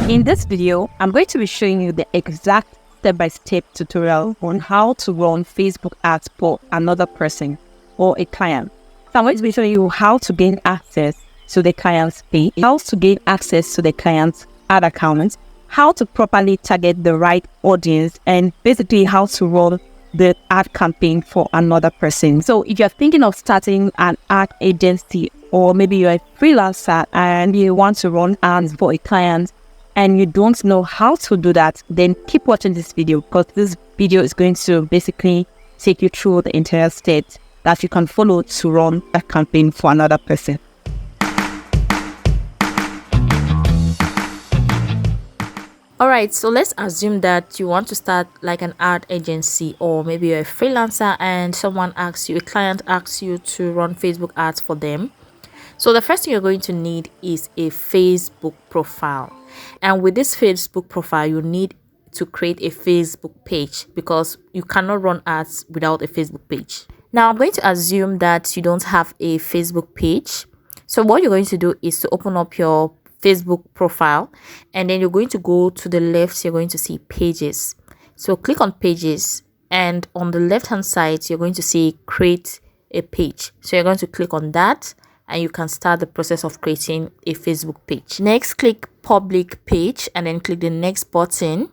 In this video, I'm going to be showing you the exact step-by-step tutorial on how to run Facebook ads for another person or a client. So I'm going to be showing you how to gain access to the client's page, how to gain access to the client's ad account, how to properly target the right audience, and basically how to run the ad campaign for another person. So if you're thinking of starting an ad agency, or maybe you're a freelancer and you want to run ads for a client and you don't know how to do that, then keep watching this video, because this video is going to basically take you through the entire steps that you can follow to run a campaign for another person. Alright, so let's assume that you want to start like an ad agency, or maybe you're a freelancer and someone asks you, a client asks you to run Facebook ads for them. So the first thing you're going to need is a Facebook profile. And with this Facebook profile, you need to create a Facebook page, because you cannot run ads without a Facebook page. Now I'm going to assume that you don't have a Facebook page. So what you're going to do is to open up your Facebook profile, and then you're going to go to the left. You're going to see pages. So click on pages, and on the left hand side you're going to see create a page. So you're going to click on that, and you can start the process of creating a Facebook page. Next, click public page, and then click the next button.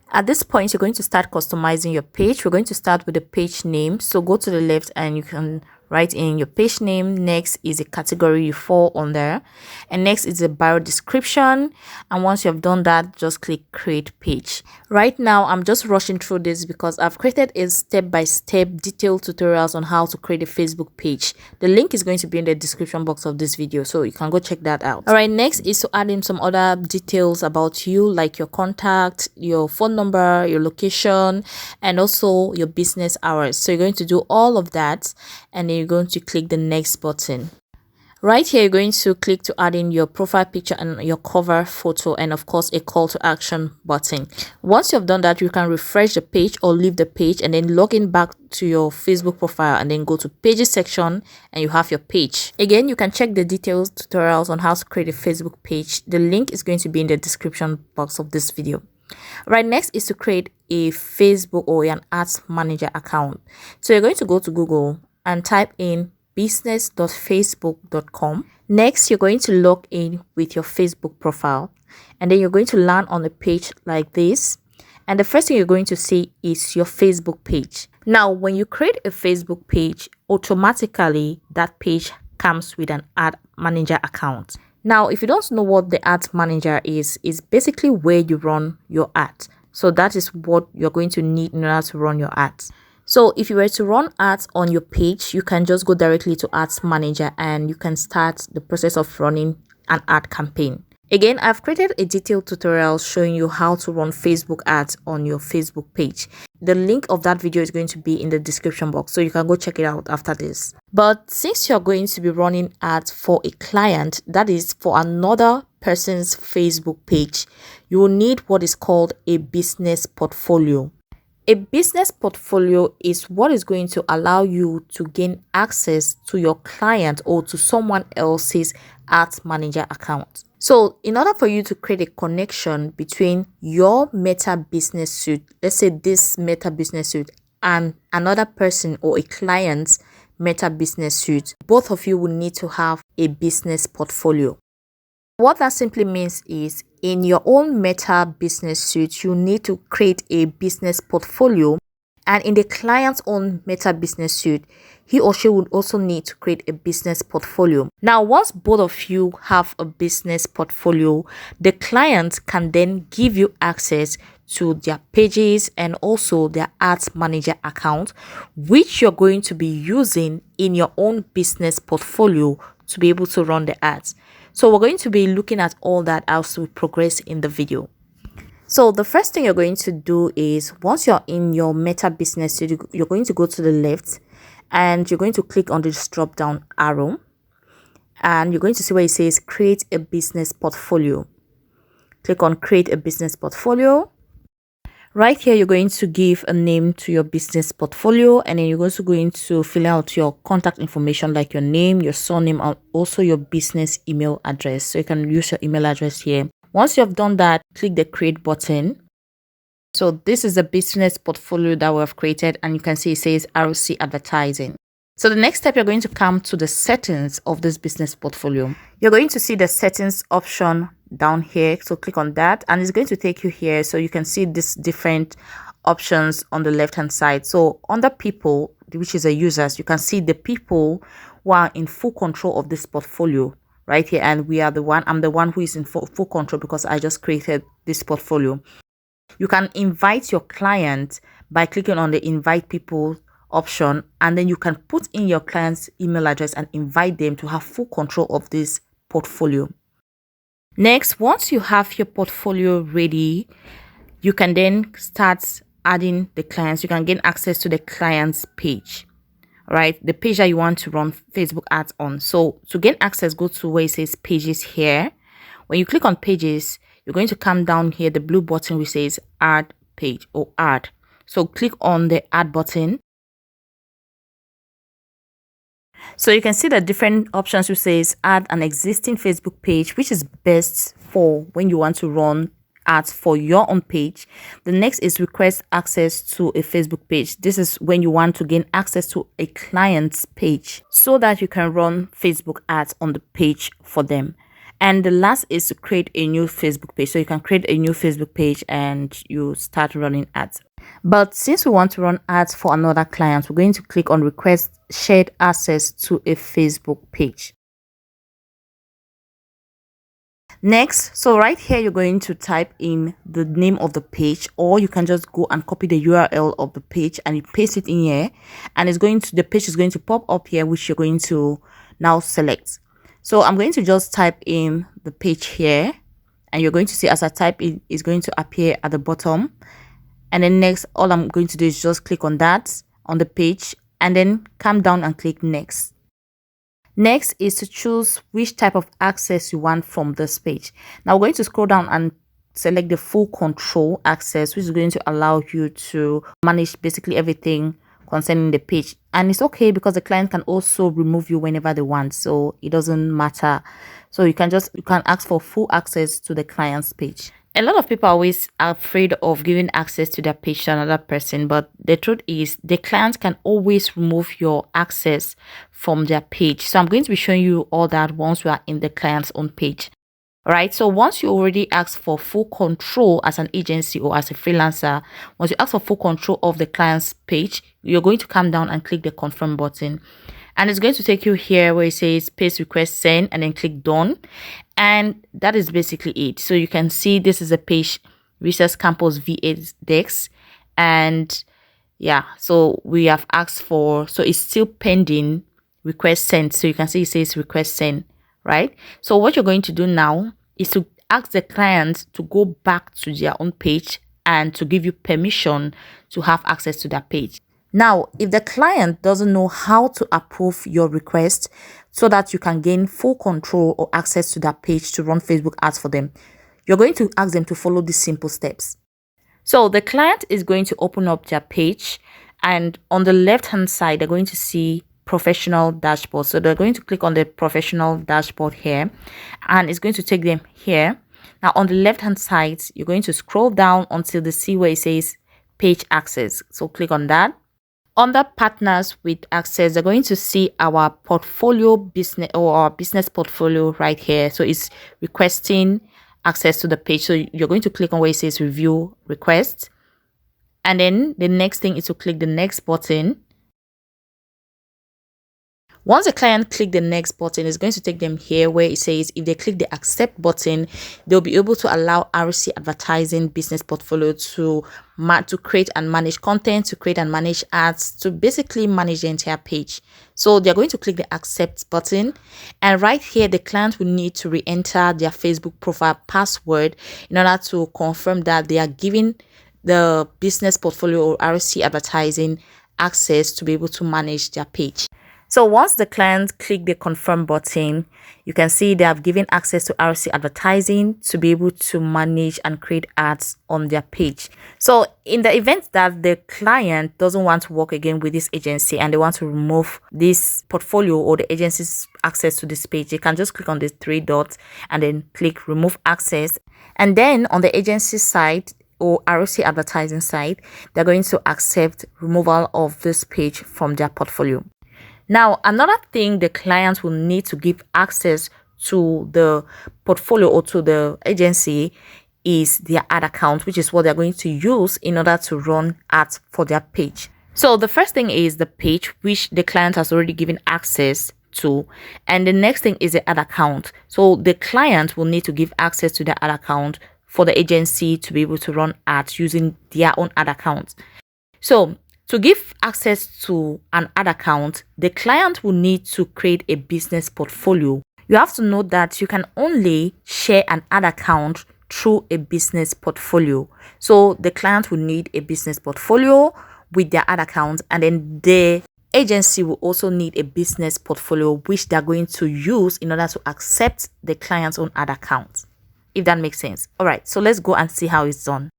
At this point, you're going to start customizing your page. We're going to start with the page name. So go to the left and you can write in your page name. Next is a category you fall on there, and next is a bio description. And once you have done that, just click create page. Right now I'm just rushing through this because I've created a step-by-step detailed tutorials on how to create a Facebook page. The link is going to be in the description box of this video, so you can go check that out. All right, next is to add in some other details about you, like your contact, your phone number, your location, and also your business hours. So you're going to do all of that, and then you're going to click the next button. Right here, you're going to click to add in your profile picture and your cover photo, and of course a call to action button. Once you've done that, you can refresh the page or leave the page, and then log in back to your Facebook profile, and then go to pages section, and you have your page. Again, you can check the details tutorials on how to create a Facebook page. The link is going to be in the description box of this video. Right, next is to create a Facebook or an ads manager account. So you're going to go to Google and type in business.facebook.com. Next, you're going to log in with your Facebook profile, and then you're going to land on a page like this, and the first thing you're going to see is your Facebook page. Now when you create a Facebook page, automatically that page comes with an ad manager account. Now if you don't know what the ad manager is basically where you run your ads. So that is what you're going to need in order to run your ads. So if you were to run ads on your page, you can just go directly to Ads Manager and you can start the process of running an ad campaign. Again, I've created a detailed tutorial showing you how to run Facebook ads on your Facebook page. The link of that video is going to be in the description box, so you can go check it out after this. But since you're going to be running ads for a client, that is for another person's Facebook page, you will need what is called a business portfolio. A business portfolio is what is going to allow you to gain access to your client or to someone else's ads manager account. So in order for you to create a connection between your Meta Business Suite, let's say this Meta Business Suite, and another person or a client's Meta Business Suite, both of you will need to have a business portfolio. What that simply means is, in your own Meta Business Suite, you need to create a business portfolio, and in the client's own Meta Business Suite, he or she would also need to create a business portfolio. Now, once both of you have a business portfolio, the client can then give you access to their pages and also their ads manager account, which you're going to be using in your own business portfolio to be able to run the ads. So we're going to be looking at all that as we progress in the video. So the first thing you're going to do is, once you're in your Meta Business Suite, you're going to go to the left and you're going to click on this drop down arrow, and you're going to see where it says create a business portfolio. Click on create a business portfolio. Right here, you're going to give a name to your business portfolio, and then you're also going to fill out your contact information like your name, your surname, and also your business email address. So you can use your email address here. Once you have done that, click the create button. So this is a business portfolio that we have created, and you can see it says ROC advertising. So the next step, you're going to come to the settings of this business portfolio. You're going to see the settings option down here. So click on that, and it's going to take you here. So you can see these different options on the left hand side. So under people, which is the users, you can see the people who are in full control of this portfolio right here. And I'm the one who is in full control because I just created this portfolio. You can invite your client by clicking on the invite people option, and then you can put in your client's email address and invite them to have full control of this portfolio. Next, once you have your portfolio ready, you can then start adding the clients. You can gain access to the client's page, right? The page that you want to run Facebook ads on. So to gain access, go to where it says pages here. When you click on pages, you're going to come down here, the blue button which says add page or add. So click on the add button. So you can see the different options which says add an existing Facebook page, which is best for when you want to run ads for your own page. The next is request access to a Facebook page. This is when you want to gain access to a client's page so that you can run Facebook ads on the page for them. And the last is to create a new Facebook page. So you can create a new Facebook page and you start running ads. But since we want to run ads for another client, we're going to click on request shared access to a Facebook page. Next, so right here, you're going to type in the name of the page, or you can just go and copy the URL of the page and you paste it in here, and the page is going to pop up here, which you're going to now select. So I'm going to just type in the page here, and you're going to see as I type it, it's going to appear at the bottom. And then next, all I'm going to do is just click on that on the page and then come down and click next. Next is to choose which type of access you want from this page. Now we're going to scroll down and select the full control access, which is going to allow you to manage basically everything concerning the page. And it's okay because the client can also remove you whenever they want, so it doesn't matter. So you can ask for full access to the client's page. A lot of people are always afraid of giving access to their page to another person, but the truth is the client can always remove your access from their page. So I'm going to be showing you all that once we are in the client's own page. All right, so once you already ask for full control as an agency or as a freelancer, once you ask for full control of the client's page, you're going to come down and click the confirm button. And it's going to take you here where it says paste request send, and then click done. And that is basically it. So you can see this is a page, Research Campus V8 Dex. And yeah, so we have asked for, so it's still pending request sent. So you can see it says request send, right? So what you're going to do now is to ask the client to go back to their own page and to give you permission to have access to that page. Now, if the client doesn't know how to approve your request so that you can gain full control or access to that page to run Facebook ads for them, you're going to ask them to follow these simple steps. So the client is going to open up their page, and on the left hand side, they're going to see professional dashboard. So they're going to click on the professional dashboard here, and it's going to take them here. Now on the left hand side, you're going to scroll down until they see where it says page access. So click on that. Under partners with access, they're going to see our portfolio business or our business portfolio right here. So it's requesting access to the page. So you're going to click on where it says review request. And then the next thing is to click the next button. Once the client click the next button, it's going to take them here where it says if they click the accept button, they'll be able to allow RC advertising business portfolio to create and manage content, to create and manage ads, to basically manage the entire page. So they're going to click the accept button, and right here the client will need to re-enter their Facebook profile password in order to confirm that they are giving the business portfolio or RC advertising access to be able to manage their page. So once the client click the confirm button, you can see they have given access to RC advertising to be able to manage and create ads on their page. So in the event that the client doesn't want to work again with this agency and they want to remove this portfolio or the agency's access to this page, they can just click on the three dots and then click remove access. And then on the agency side or RC advertising side, they're going to accept removal of this page from their portfolio. Now, another thing the client will need to give access to the portfolio or to the agency is their ad account, which is what they're going to use in order to run ads for their page. So the first thing is the page, which the client has already given access to, and the next thing is the ad account. So the client will need to give access to the ad account for the agency to be able to run ads using their own ad account. So to give access to an ad account, the client will need to create a business portfolio. You have to know that you can only share an ad account through a business portfolio. So the client will need a business portfolio with their ad account, and then the agency will also need a business portfolio which they're going to use in order to accept the client's own ad account, if that makes sense. All right, so let's go and see how it's done.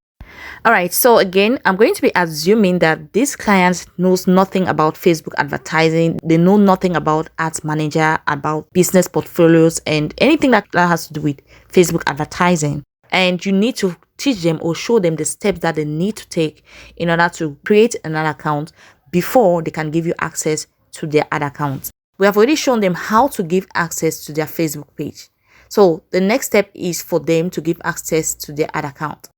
All right, so again, I'm going to be assuming that this client knows nothing about Facebook advertising. They know nothing about ads manager, about business portfolios, and anything that has to do with Facebook advertising. And you need to teach them or show them the steps that they need to take in order to create another account before they can give you access to their ad account. We have already shown them how to give access to their Facebook page. So the next step is for them to give access to their ad account.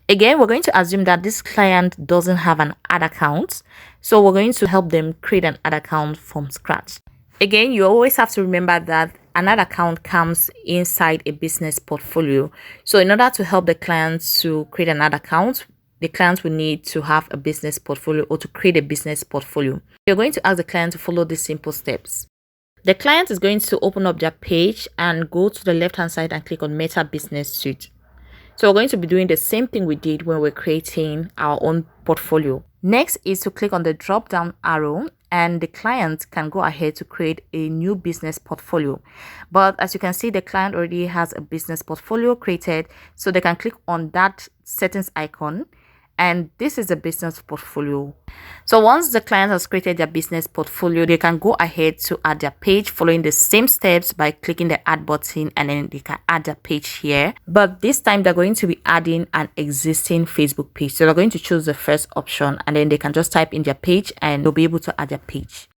Again, we're going to assume that this client doesn't have an ad account. So we're going to help them create an ad account from scratch. Again, you always have to remember that an ad account comes inside a business portfolio. So in order to help the client to create an ad account, the client will need to have a business portfolio or to create a business portfolio. You're going to ask the client to follow these simple steps. The client is going to open up their page and go to the left-hand side and click on Meta Business Suite. So we're going to be doing the same thing we did when we're creating our own portfolio. Next is to click on the drop down arrow, and the client can go ahead to create a new business portfolio. But as you can see, the client already has a business portfolio created, so they can click on that settings icon, and this is a business portfolio. So once the client has created their business portfolio, they can go ahead to add their page following the same steps by clicking the add button, and then they can add their page here. But this time they're going to be adding an existing Facebook page. So they're going to choose the first option, and then they can just type in their page and they'll be able to add their page.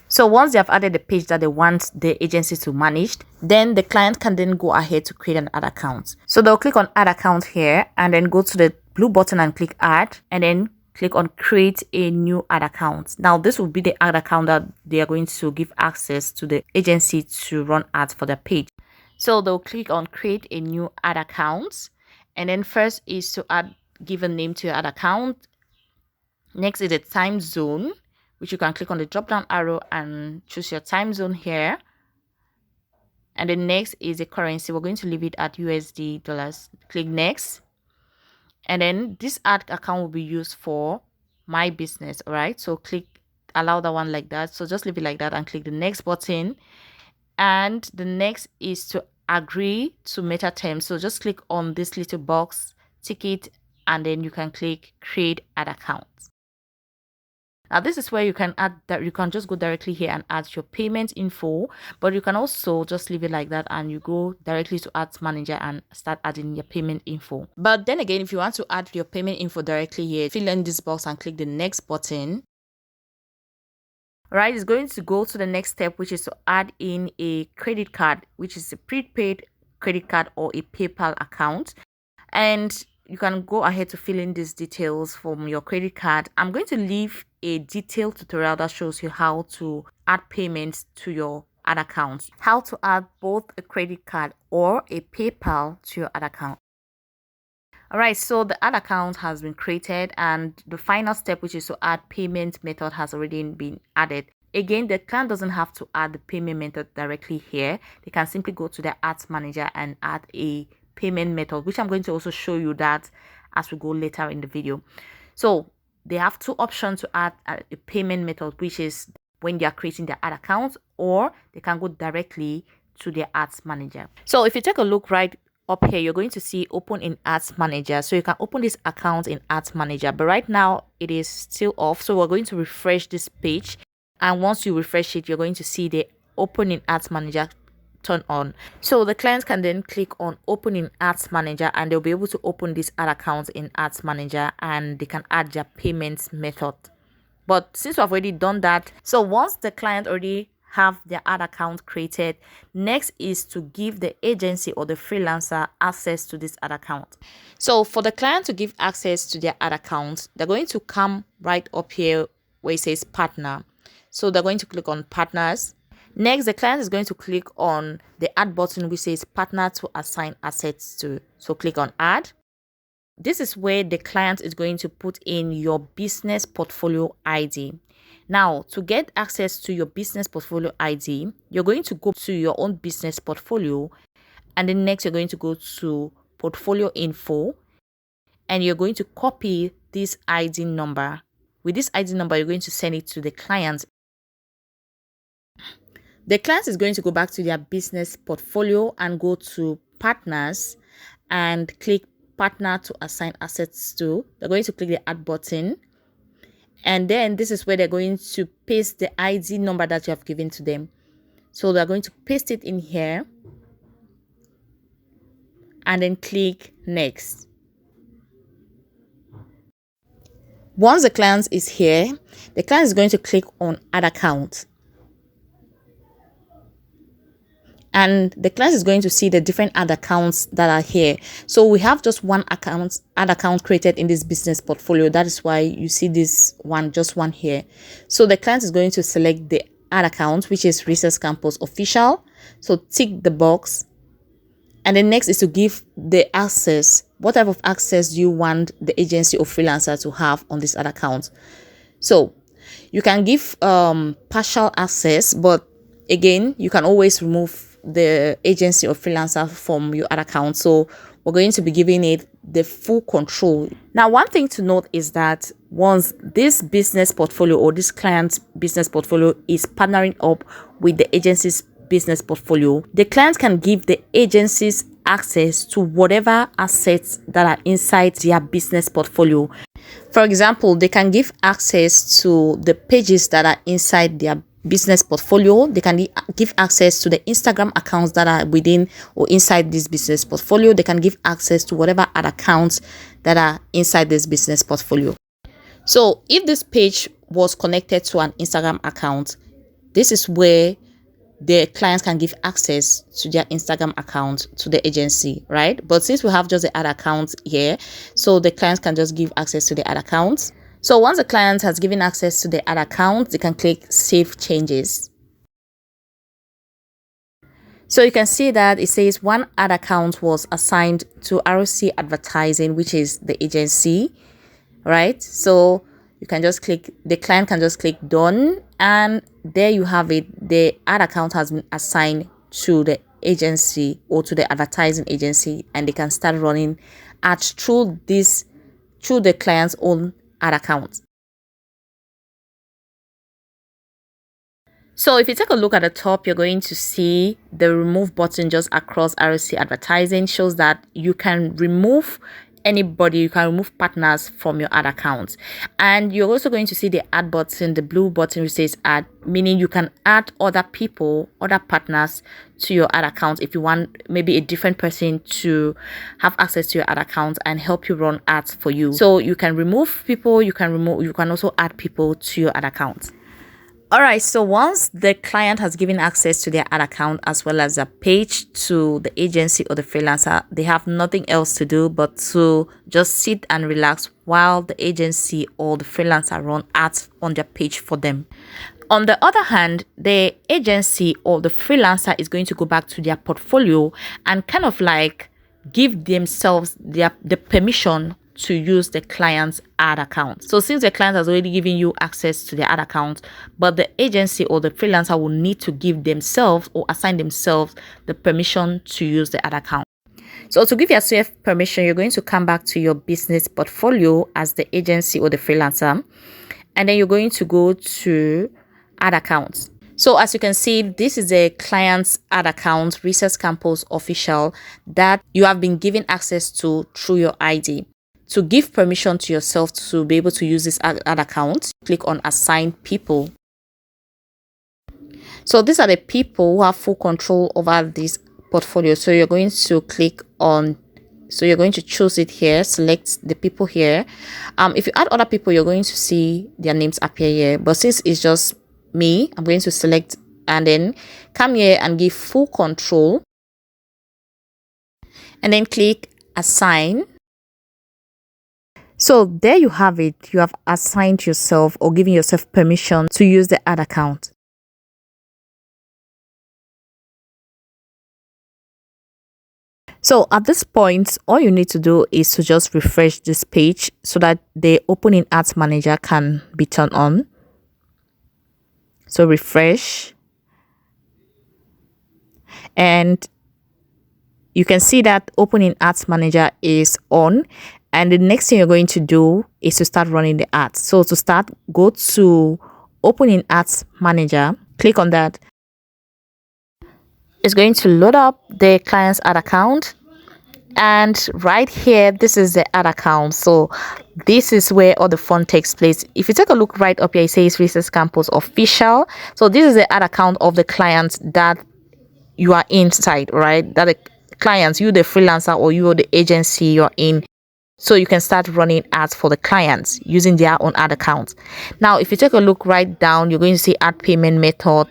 So once they have added the page that they want the agency to manage, then the client can then go ahead to create an ad account. So they'll click on add account here and then go to the blue button and click add, and then click on create a new ad account. Now this will be the ad account that they are going to give access to the agency to run ads for their page. So they'll click on create a new ad account, and then first is to give a name to your ad account. Next is the time zone, which you can click on the drop down arrow and choose your time zone here. And then next is the currency. We're going to leave it at USD dollars. Click next. And then this ad account will be used for my business. All right, so click allow that one like that. So just leave it like that and click the next button. And the next is to agree to meta terms. So just click on this little box, tick it, and then you can click create ad account. Now this is where you can add that you can just go directly here and add your payment info, but you can also just leave it like that and you go directly to ads manager and start adding your payment info. But then again, if you want to add your payment info directly here, fill in this box and click the next button. All right, it's going to go to the next step, which is to add in a credit card, which is a prepaid credit card or a PayPal account. And you can go ahead to fill in these details from your credit card. I'm going to leave a detailed tutorial that shows you how to add payments to your ad account, how to add both a credit card or a PayPal to your ad account. All right, so the ad account has been created and the final step, which is to add payment method, has already been added. Again, the client doesn't have to add the payment method directly here. They can simply go to the ads manager and add a payment method, which I'm going to also show you that as we go later in the video. So they have two options to add a payment method, which is when they are creating their ad account, or they can go directly to their ads manager. So if you take a look right up here, you're going to see open in ads manager. So you can open this account in ads manager, but right now it is still off. So we're going to refresh this page, and once you refresh it, you're going to see the open in ads manager turn on. So the clients can then click on open in ads manager, and they'll be able to open this ad account in ads manager, and they can add their payments method. But since we've already done that, so once the client already have their ad account created, next is to give the agency or the freelancer access to this ad account. So for the client to give access to their ad account, they're going to come right up here where it says partner. So they're going to click on partners. Next, the client is going to click on the add button which says partner to assign assets to. So click on add. This is where the client is going to put in your business portfolio ID. Now, to get access to your business portfolio ID, you're going to go to your own business portfolio, and then next you're going to go to portfolio info, and you're going to copy this ID number. With this ID number, you're going to send it to the client. The client is going to go back to their business portfolio and go to partners and click partner to assign assets to. They're going to click the add button, and then this is where they're going to paste the ID number that you have given to them. So they're going to paste it in here and then click next. Once the client is here, the client is going to click on add account. And the client is going to see the different ad accounts that are here. So we have just one ad account created in this business portfolio. That is why you see this one, just one here. So the client is going to select the ad account, which is Research Campus Official. So tick the box. And then next is to give the access. What type of access do you want the agency or freelancer to have on this ad account? So you can give partial access, but again, you can always remove the agency or freelancer from your ad account. So we're going to be giving it the full control. Now, one thing to note is that once this business portfolio or this client's business portfolio is partnering up with the agency's business portfolio, the client can give the agencies access to whatever assets that are inside their business portfolio. For example, they can give access to the pages that are inside their business portfolio. They can give access to the Instagram accounts that are within or inside this business portfolio. They can give access to whatever ad accounts that are inside this business portfolio. So if this page was connected to an Instagram account, this is where the clients can give access to their Instagram account to the agency, right? But since we have just the ad account here, so the clients can just give access to the ad accounts. So once the client has given access to the ad account, they can click Save Changes. So you can see that it says one ad account was assigned to ROC Advertising, which is the agency, right? So you can just click, the client can just click Done, and there you have it. The ad account has been assigned to the agency or to the advertising agency, and they can start running ads through the client's own ad account. So if you take a look at the top, you're going to see the remove button just across ROC Advertising. Shows that you can remove anybody, you can remove partners from your ad account. And you're also going to see the add button, the blue button which says add, meaning you can add other people, other partners to your ad account if you want maybe a different person to have access to your ad account and help you run ads for you. So you can remove people, you can also add people to your ad account. All right, so once the client has given access to their ad account as well as a page to the agency or the freelancer, they have nothing else to do but to just sit and relax while the agency or the freelancer run ads on their page for them. On the other hand, the agency or the freelancer is going to go back to their portfolio and kind of like give themselves the permission to use the client's ad account. So since the client has already given you access to the ad account, but the agency or the freelancer will need to give themselves or assign themselves the permission to use the ad account. So to give yourself permission, you're going to come back to your business portfolio as the agency or the freelancer, and then you're going to go to ad account. So as you can see, this is a client's ad account, Research Campus Official, that you have been given access to through your ID. To give permission to yourself to be able to use this ad account, click on Assign People. So these are the people who have full control over this portfolio. So you're going to click on, so you're going to choose it here, select the people here. If you add other people, you're going to see their names appear here. But since it's just me, I'm going to select and then come here and give full control. And then click Assign. So there you have it. You have assigned yourself or given yourself permission to use the ad account. So at this point, all you need to do is to just refresh this page so that the opening ads manager can be turned on. So refresh. And you can see that opening ads manager is on. And the next thing you're going to do is to start running the ads. So to start, go to opening ads manager, click on that. It's going to load up the client's ad account. And right here, this is the ad account. So this is where all the fun takes place. If you take a look right up here, it says Research Campus Official. So this is the ad account of the client that you are inside, right? That the clients, you the freelancer or you the agency you're in. So you can start running ads for the clients using their own ad account. Now, if you take a look right down, you're going to see add payment method.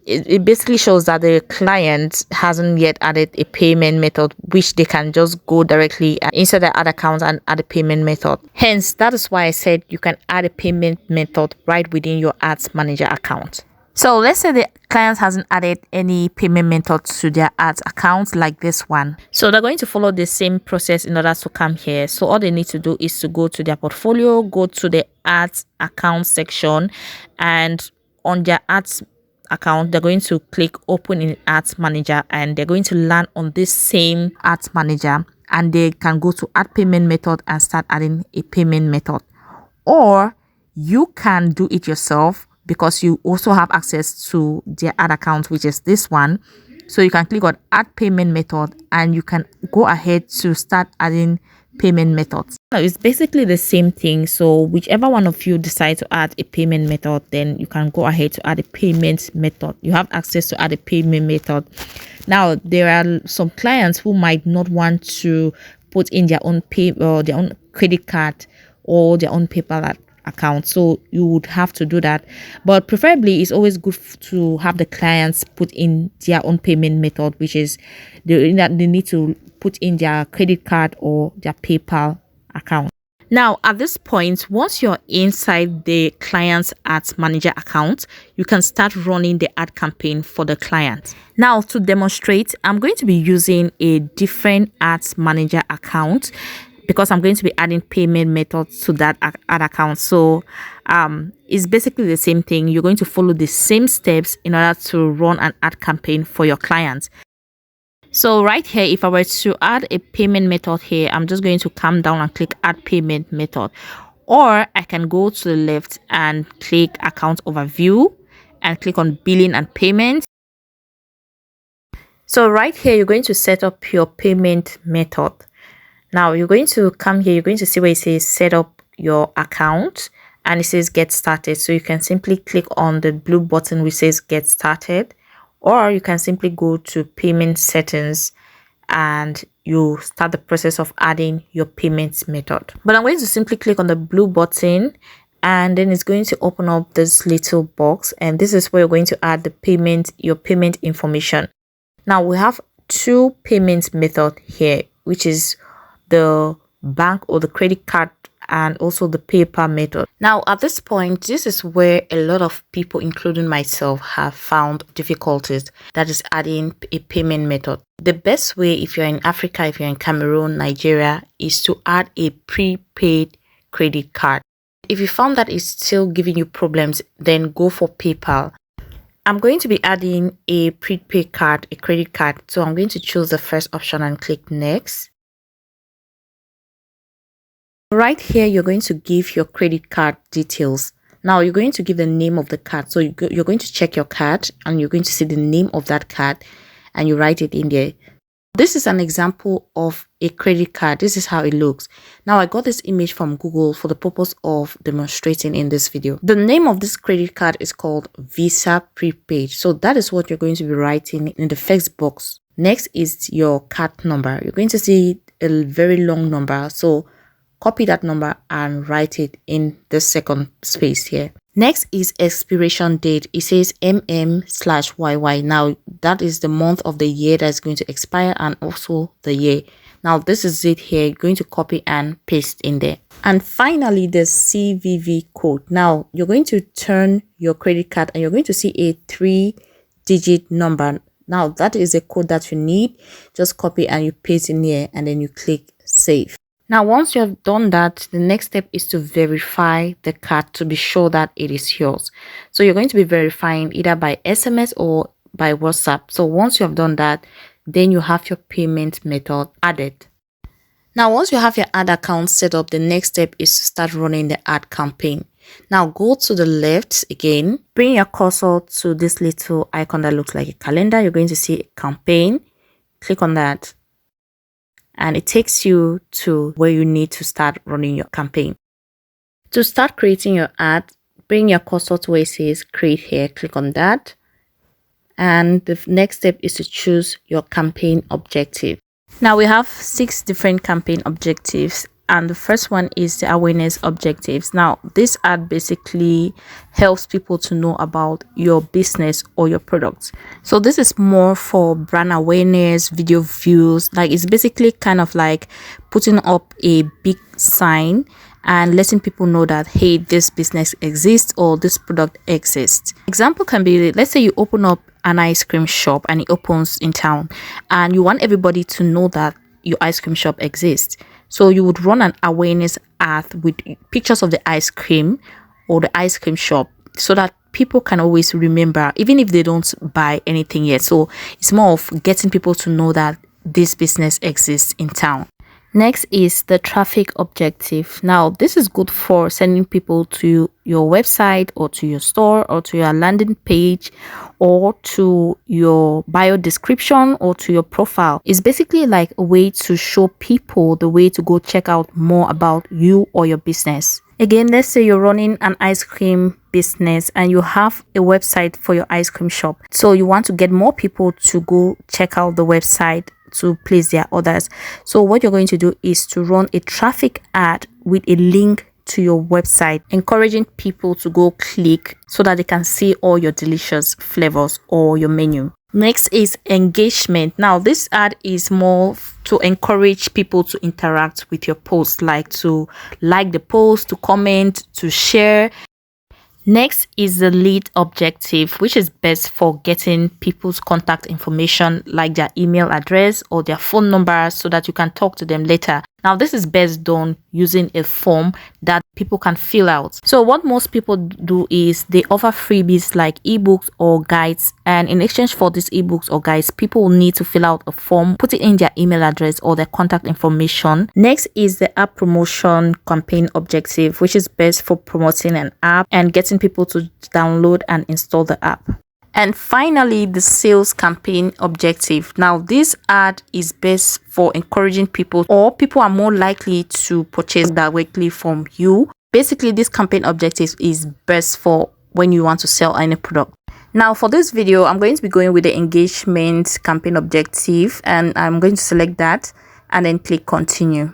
It basically shows that the client hasn't yet added a payment method, which they can just go directly inside the ad account and add a payment method. Hence, that is why I said you can add a payment method right within your ads manager account. So let's say the client hasn't added any payment method to their ads account like this one. So they're going to follow the same process in order to come here. So all they need to do is to go to their portfolio, go to the ads account section, and on their ads account, they're going to click open in ads manager, and they're going to land on this same ads manager, and they can go to add payment method and start adding a payment method. Or you can do it yourself because you also have access to their ad account, which is this one. So you can click on add payment method and you can go ahead to start adding payment methods. Now it's basically the same thing. So whichever one of you decide to add a payment method, then you can go ahead to add a payment method. You have access to add a payment method. Now there are some clients who might not want to put in their own their own credit card or their own PayPal account, so you would have to do that. But preferably it's always good to have the clients put in their own payment method, which is they need to put in their credit card or their PayPal account. Now at this point, once you're inside the client's ads manager account, you can start running the ad campaign for the client. Now to demonstrate, I'm going to be using a different ads manager account because I'm going to be adding payment methods to that ad account. So it's basically the same thing. You're going to follow the same steps in order to run an ad campaign for your clients. So right here, if I were to add a payment method here, I'm just going to come down and click add payment method. Or I can go to the left and click account overview and click on billing and payment. So right here, you're going to set up your payment method. Now you're going to come here, you're going to see where it says set up your account and it says get started. So you can simply click on the blue button which says get started, or you can simply go to payment settings and you start the process of adding your payment method. But I'm going to simply click on the blue button and then it's going to open up this little box, and this is where you're going to add the payment, your payment information. Now we have two payment methods here, which is the bank or the credit card and also the PayPal method. Now at this point, this is where a lot of people, including myself, have found difficulties, that is adding a payment method. The best way, if you're in Africa, if you're in Cameroon, Nigeria, is to add a prepaid credit card. If you found that it's still giving you problems, then go for PayPal. I'm going to be adding a prepaid card, a credit card. So I'm going to choose the first option and click next. Right here, you're going to give your credit card details. Now you're going to give the name of the card. So you're going to check your card and you're going to see the name of that card and you write it in there. This is an example of a credit card. This is how it looks. Now I got this image from Google for the purpose of demonstrating in this video. The name of this credit card is called Visa Prepaid. So that is what you're going to be writing in the first box. Next is your card number. You're going to see a very long number. So copy that number and write it in the second space here. Next is expiration date. It says MM/YY. Now that is the month of the year that's going to expire and also the year. Now this is it here. You're going to copy and paste in there. And finally, the CVV code. Now you're going to turn your credit card and you're going to see a 3-digit number. Now that is a code that you need. Just copy and you paste in here and then you click save. Now, once you have done that, the next step is to verify the card to be sure that it is yours. So you're going to be verifying either by SMS or by WhatsApp. So once you have done that, then you have your payment method added. Now, once you have your ad account set up, the next step is to start running the ad campaign. Now, go to the left again, bring your cursor to this little icon that looks like a calendar. You're going to see a campaign. Click on that. And it takes you to where you need to start running your campaign. To start creating your ad, bring your cursor to where it says create here, click on that. And the next step is to choose your campaign objective. Now we have 6 different campaign objectives. And the first one is the awareness objectives. Now, this ad basically helps people to know about your business or your products. So this is more for brand awareness, video views. Like it's basically kind of like putting up a big sign and letting people know that, hey, this business exists or this product exists. Example can be, let's say you open up an ice cream shop and it opens in town and you want everybody to know that your ice cream shop exists. So you would run an awareness ad with pictures of the ice cream or the ice cream shop so that people can always remember, even if they don't buy anything yet. So it's more of getting people to know that this business exists in town. Next is the traffic objective. Now, this is good for sending people to your website or to your store or to your landing page or to your bio description or to your profile. It's basically like a way to show people the way to go check out more about you or your business. Again, let's say you're running an ice cream business and you have a website for your ice cream shop. So you want to get more people to go check out the website to place their orders. So what you're going to do is to run a traffic ad with a link to your website, encouraging people to go click so that they can see all your delicious flavors or your menu. Next is engagement. Now this ad is more to encourage people to interact with your post, like to like the post, to comment, to share. Next is the lead objective, which is best for getting people's contact information like their email address or their phone number so that you can talk to them later. Now, this is best done using a form that people can fill out. So what most people do is they offer freebies like ebooks or guides. And in exchange for these ebooks or guides, people will need to fill out a form, put it in their email address or their contact information. Next is the app promotion campaign objective, which is best for promoting an app and getting people to download and install the app. And finally, the sales campaign objective. Now, this ad is best for encouraging people, or people are more likely to purchase directly from you. Basically, this campaign objective is best for when you want to sell any product. Now, for this video, I'm going to be going with the engagement campaign objective, and I'm going to select that and then click continue.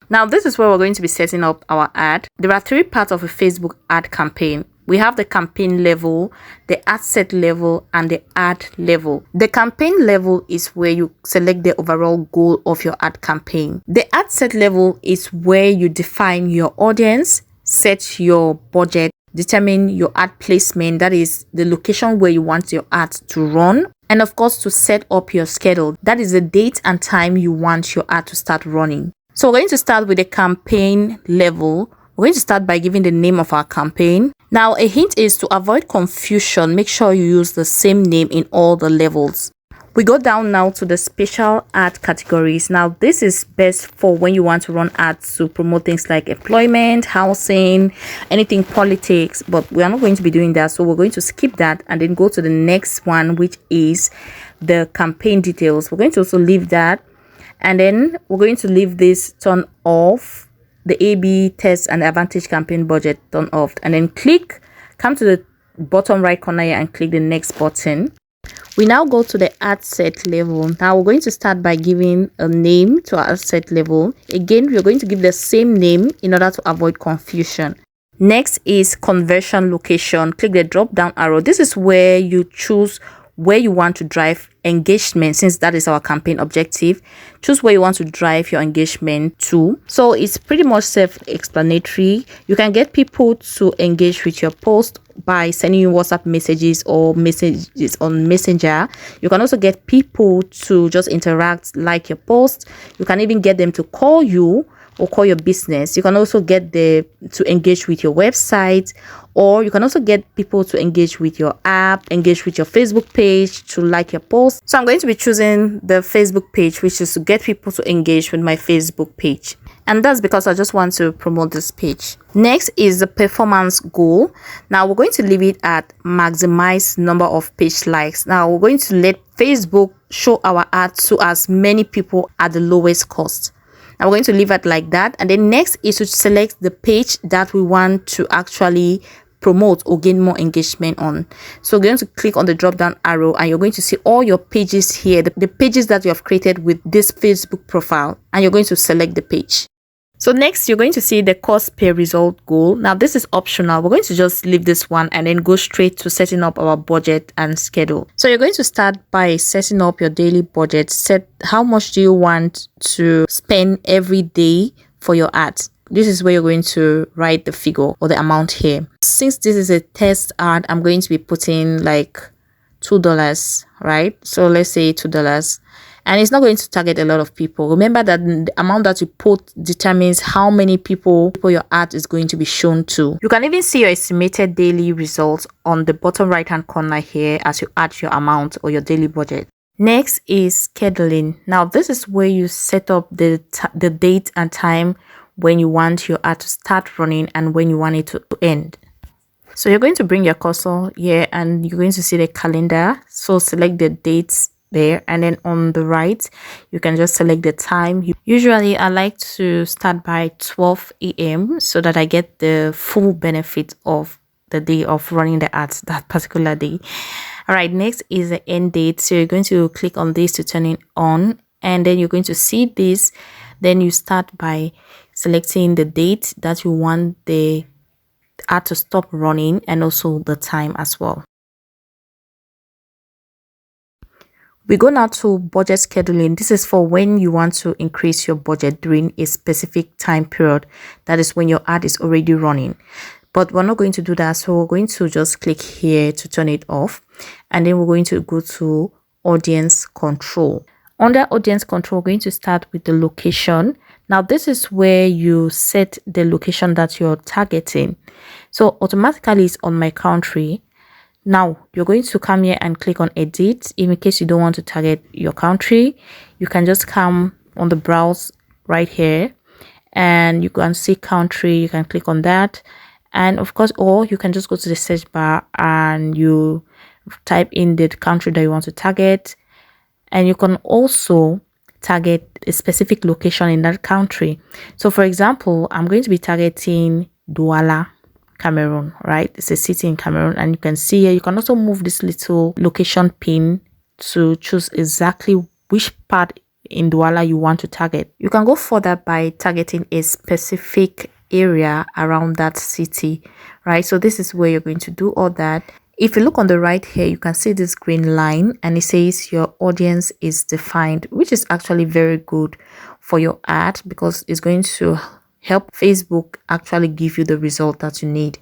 Now, this is where we're going to be setting up our ad. There are 3 parts of a Facebook ad campaign. We have the campaign level, the ad set level, and the ad level. The campaign level is where you select the overall goal of your ad campaign. The ad set level is where you define your audience, set your budget, determine your ad placement, that is the location where you want your ad to run, and of course to set up your schedule, that is the date and time you want your ad to start running. So we're going to start with the campaign level. We're going to start by giving the name of our campaign. Now, a hint is to avoid confusion, make sure you use the same name in all the levels. We go down now to the special ad categories. Now this is best for when you want to run ads to promote things like employment, housing, anything politics, but we are not going to be doing that, so we're going to skip that and then go to the next one, which is the campaign details. We're going to also leave that, and then we're going to leave this turn off, the A/B test and advantage campaign budget turn off, and then come to the bottom right corner here and click the next button. We now go to the ad set level. Now we're going to start by giving a name to our ad set level. Again, we're going to give the same name in order to avoid confusion. Next is conversion location. Click the drop down arrow. This is where you choose where you want to drive engagement, since that is our campaign objective. Choose where you want to drive your engagement to. So it's pretty much self-explanatory. You can get people to engage with your post by sending you WhatsApp messages or messages on Messenger. You can also get people to just interact, like your post. You can even get them to call you or call your business. You can also get them to engage with your website, or you can also get people to engage with your app, engage with your Facebook page, to like your post. So I'm going to be choosing the Facebook page, which is to get people to engage with my Facebook page. And that's because I just want to promote this page. Next is the performance goal. Now we're going to leave it at maximize number of page likes. Now we're going to let Facebook show our ad to as many people at the lowest cost. Now we're going to leave it like that. And then next is to select the page that we want to actually promote or gain more engagement on. So we're going to click on the drop down arrow, and you're going to see all your pages here, the pages that you have created with this Facebook profile, and you're going to select the page. So next, you're going to see the cost per result goal. Now this is optional. We're going to just leave this one and then go straight to setting up our budget and schedule. So you're going to start by setting up your daily budget. Set how much do you want to spend every day for your ads. This is where you're going to write the figure or the amount here. Since this is a test ad, I'm going to be putting like $2, right? So let's say $2. And it's not going to target a lot of people. Remember that the amount that you put determines how many people your ad is going to be shown to. You can even see your estimated daily results on the bottom right hand corner here as you add your amount or your daily budget. Next is scheduling. Now this is where you set up the date and time when you want your ad to start running and when you want it to end. So you're going to bring your cursor here and you're going to see the calendar. So select the dates there, and then on the right you can just select the time. Usually I like to start by 12 a.m. so that I get the full benefit of the day of running the ads that particular day. All right, next is the end date. So you're going to click on this to turn it on, and then you're going to see this. Then you start by selecting the date that you want the ad to stop running and also the time as well. We go now to budget scheduling. This is for when you want to increase your budget during a specific time period. That is when your ad is already running. But we're not going to do that. So we're going to just click here to turn it off. And then we're going to go to audience control. Under audience control, we're going to start with the location. Now this is where you set the location that you're targeting. So automatically it's on my country. Now you're going to come here and click on edit. In case you don't want to target your country, you can just come on the browse right here and you can see country. You can click on that, and of course, or you can just go to the search bar and you type in the country that you want to target, and you can also target a specific location in that country. So for example, I'm going to be targeting Douala, Cameroon, right? It's a city in Cameroon, and you can see here you can also move this little location pin to choose exactly which part in Douala you want to target. You can go further by targeting a specific area around that city, right? So this is where you're going to do all that. If you look on the right here, you can see this green line and it says your audience is defined, which is actually very good for your ad because it's going to help Facebook actually give you the result that you need.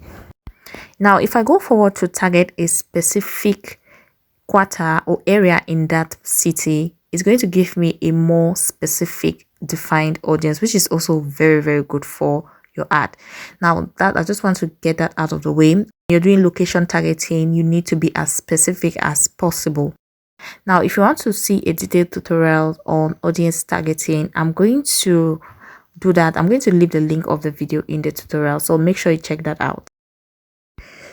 Now, if I go forward to target a specific quarter or area in that city, it's going to give me a more specific defined audience, which is also very, very good for your ad. Now that I just want to get that out of the way. You're doing location targeting, you need to be as specific as possible. Now, if you want to see a detailed tutorial on audience targeting, I'm going to do that. I'm going to leave the link of the video in the tutorial, so make sure you check that out.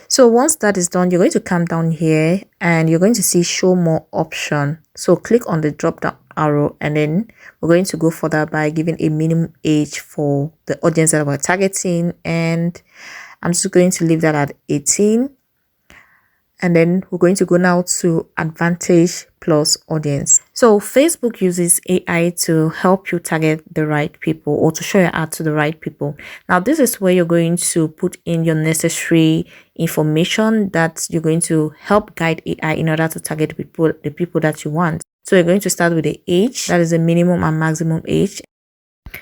So once that is done, you're going to come down here and you're going to see show more option. So click on the drop down arrow, and then we're going to go further by giving a minimum age for the audience that we're targeting, and I'm just going to leave that at 18. And then we're going to go now to advantage plus audience. So Facebook uses AI to help you target the right people, or to show your ad to the right people. Now, this is where you're going to put in your necessary information that you're going to help guide AI in order to target the people that you want. So you're going to start with the age, that is the minimum and maximum age.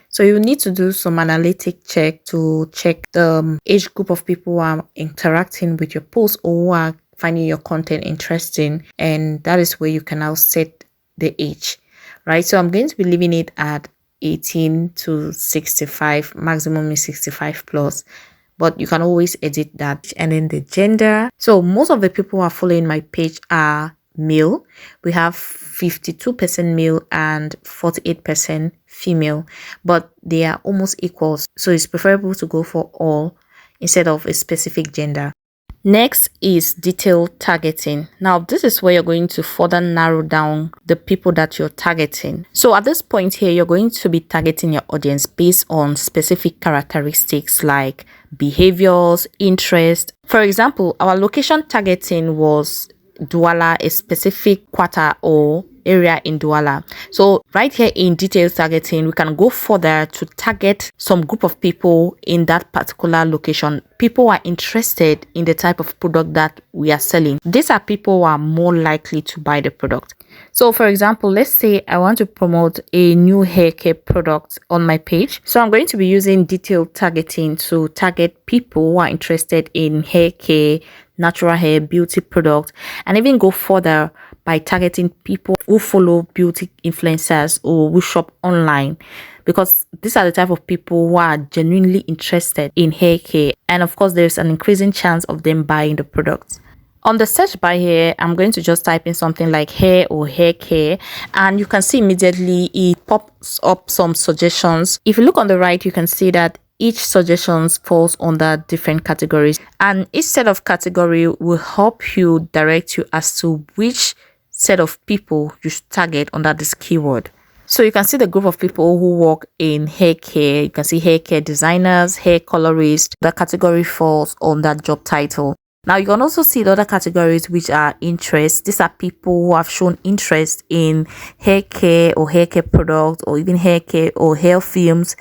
So you need to do some analytic check to check the age group of people who are interacting with your post or who are finding your content interesting, and that is where you can now set the age, right? So I'm going to be leaving it at 18 to 65, maximum is 65 plus, but you can always edit that. And then the gender, so most of the people who are following my page are male. We have 52% male and 48% female, but they are almost equal, so it's preferable to go for all instead of a specific gender. Next is detailed targeting. Now, this is where you're going to further narrow down the people that you're targeting. So at this point here, you're going to be targeting your audience based on specific characteristics like behaviors, interest. For example, our location targeting was Douala, a specific quarter or area in Douala. So right here in detailed targeting, we can go further to target some group of people in that particular location. People who are interested in the type of product that we are selling. These are people who are more likely to buy the product. So for example, let's say I want to promote a new hair care product on my page. So I'm going to be using detailed targeting to target people who are interested in hair care, natural hair, beauty product, and even go further by targeting people who follow beauty influencers or who shop online, because these are the type of people who are genuinely interested in hair care, and of course there's an increasing chance of them buying the product. On the search bar here, I'm going to just type in something like hair or hair care, and you can see immediately it pops up some suggestions. If you look on the right, you can see that each suggestion falls under different categories, and each set of category will help you direct you as to which set of people you should target under this keyword. So you can see the group of people who work in hair care. You can see hair care designers, hair colorists. The category falls on that job title. Now you can also see the other categories, which are interests. These are people who have shown interest in hair care or hair care products, or even hair care or hair films.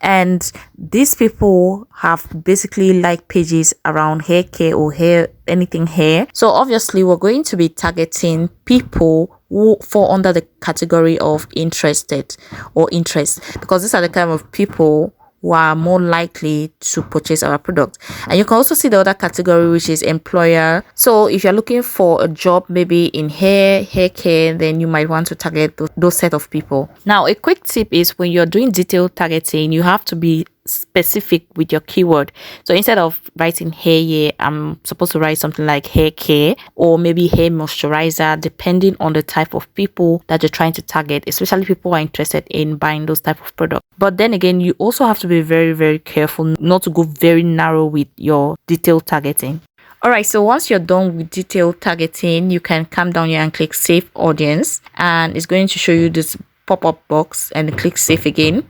And these people have basically like pages around hair care or hair, anything hair. So obviously we're going to be targeting people who fall under the category of interested or interest, because these are the kind of people who are more likely to purchase our product. And you can also see the other category, which is employer. So if you're looking for a job maybe in hair care, then you might want to target those set of people. Now, a quick tip is when you're doing detailed targeting, you have to be specific with your keyword. So instead of writing hair, I'm supposed to write something like hair care or maybe hair moisturizer, depending on the type of people that you're trying to target, especially people who are interested in buying those type of products. But then again, you also have to be very, very careful not to go very narrow with your detailed targeting. Alright, so once you're done with detailed targeting, you can come down here and click Save Audience, and it's going to show you this pop-up box, and click Save again.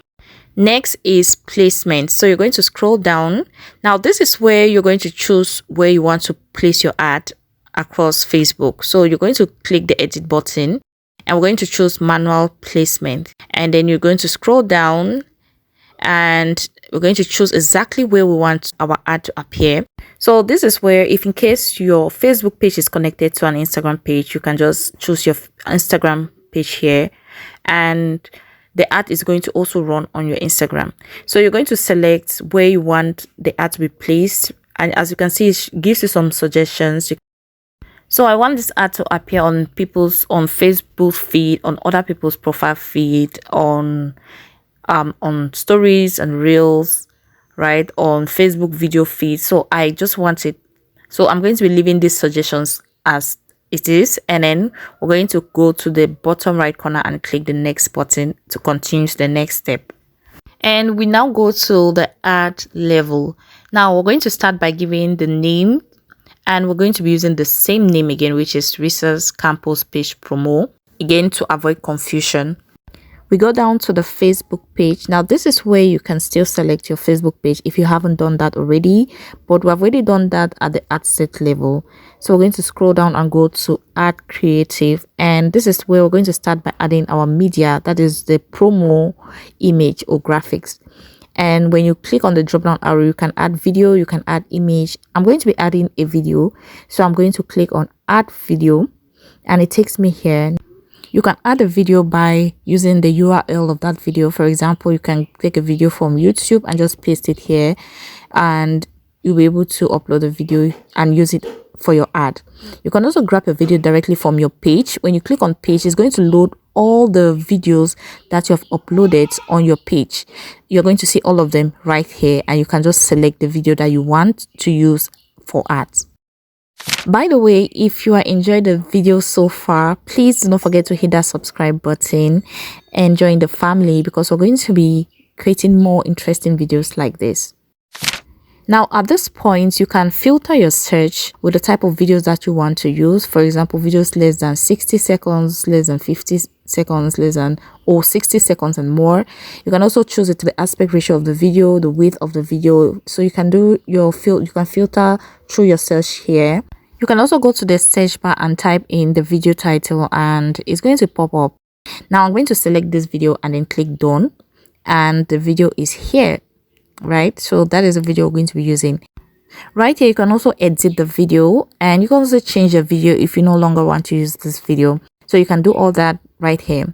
Next is placement. So you're going to scroll down. Now this is where you're going to choose where you want to place your ad across Facebook. So you're going to click the edit button, and we're going to choose manual placement, and then you're going to scroll down, and we're going to choose exactly where we want our ad to appear. So this is where, if in case your Facebook page is connected to an Instagram page, you can just choose your Instagram page here, and the ad is going to also run on your Instagram. So you're going to select where you want the ad to be placed, and as you can see, it gives you some suggestions. So I want this ad to appear on Facebook feed, on other people's profile feed, on stories and reels, right, on Facebook video feed. So I just want it. So I'm going to be leaving these suggestions as it is, and then we're going to go to the bottom right corner and click the next button to continue to the next step. And we now go to the ad level. Now we're going to start by giving the name, and we're going to be using the same name again, which is Research Campus Page Promo, again to avoid confusion. We go down to the Facebook page. Now this is where you can still select your Facebook page if you haven't done that already, but we've already done that at the ad set level. So we're going to scroll down and go to add creative, and this is where we're going to start by adding our media, that is the promo image or graphics. And when you click on the drop down arrow, you can add video, you can add image. I'm going to be adding a video, so I'm going to click on add video, and it takes me here. You can add a video by using the URL of that video. For example, you can take a video from YouTube and just paste it here, and you'll be able to upload the video and use it for your ad. You can also grab a video directly from your page. When you click on page, it's going to load all the videos that you have uploaded on your page. You're going to see all of them right here, and you can just select the video that you want to use for ads. By the way, if you are enjoying the video so far, please do not forget to hit that subscribe button and join the family, because we're going to be creating more interesting videos like this. Now at this point, you can filter your search with the type of videos that you want to use. For example, videos less than 60 seconds, less than 50 seconds, less than or 60 seconds and more. You can also choose it to the aspect ratio of the video, the width of the video. So you can do your you can filter through your search here. You can also go to the search bar and type in the video title, and it's going to pop up. Now I'm going to select this video and then click done, and the video is here, right? So that is the video we're going to be using. Right here, you can also edit the video, and you can also change the video if you no longer want to use this video. So you can do all that right here.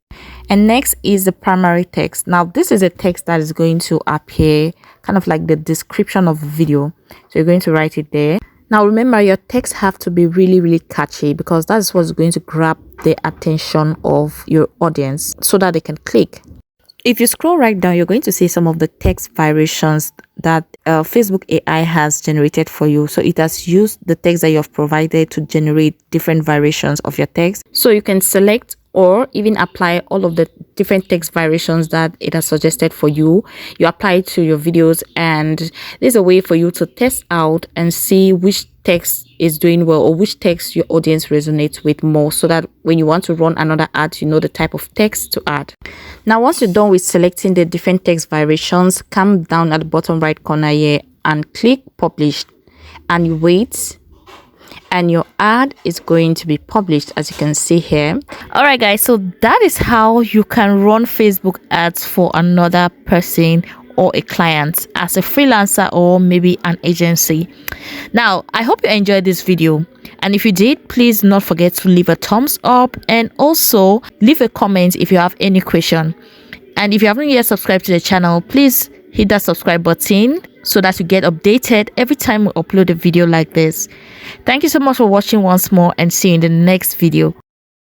And next is the primary text. Now this is a text that is going to appear kind of like the description of the video. So you're going to write it there. Now remember, your text have to be really catchy, because that's what's going to grab the attention of your audience so that they can click. If you scroll right down, you're going to see some of the text variations that Facebook AI has generated for you. So it has used the text that you have provided to generate different variations of your text. So you can select or even apply all of the different text variations that it has suggested for you. You apply it to your videos, and there's a way for you to test out and see which text is doing well or which text your audience resonates with more, so that when you want to run another ad, you know the type of text to add. Now once you're done with selecting the different text variations, come down at the bottom right corner here and click publish, and you wait, and your ad is going to be published, as you can see here. All right guys, so that is how you can run Facebook ads for another person or a client as a freelancer or maybe an agency. Now I hope you enjoyed this video, and if you did, please do not forget to leave a thumbs up and also leave a comment if you have any question. And if you haven't yet subscribed to the channel, please hit that subscribe button so that you get updated every time we upload a video like this. Thank you so much for watching once more, and see you in the next video.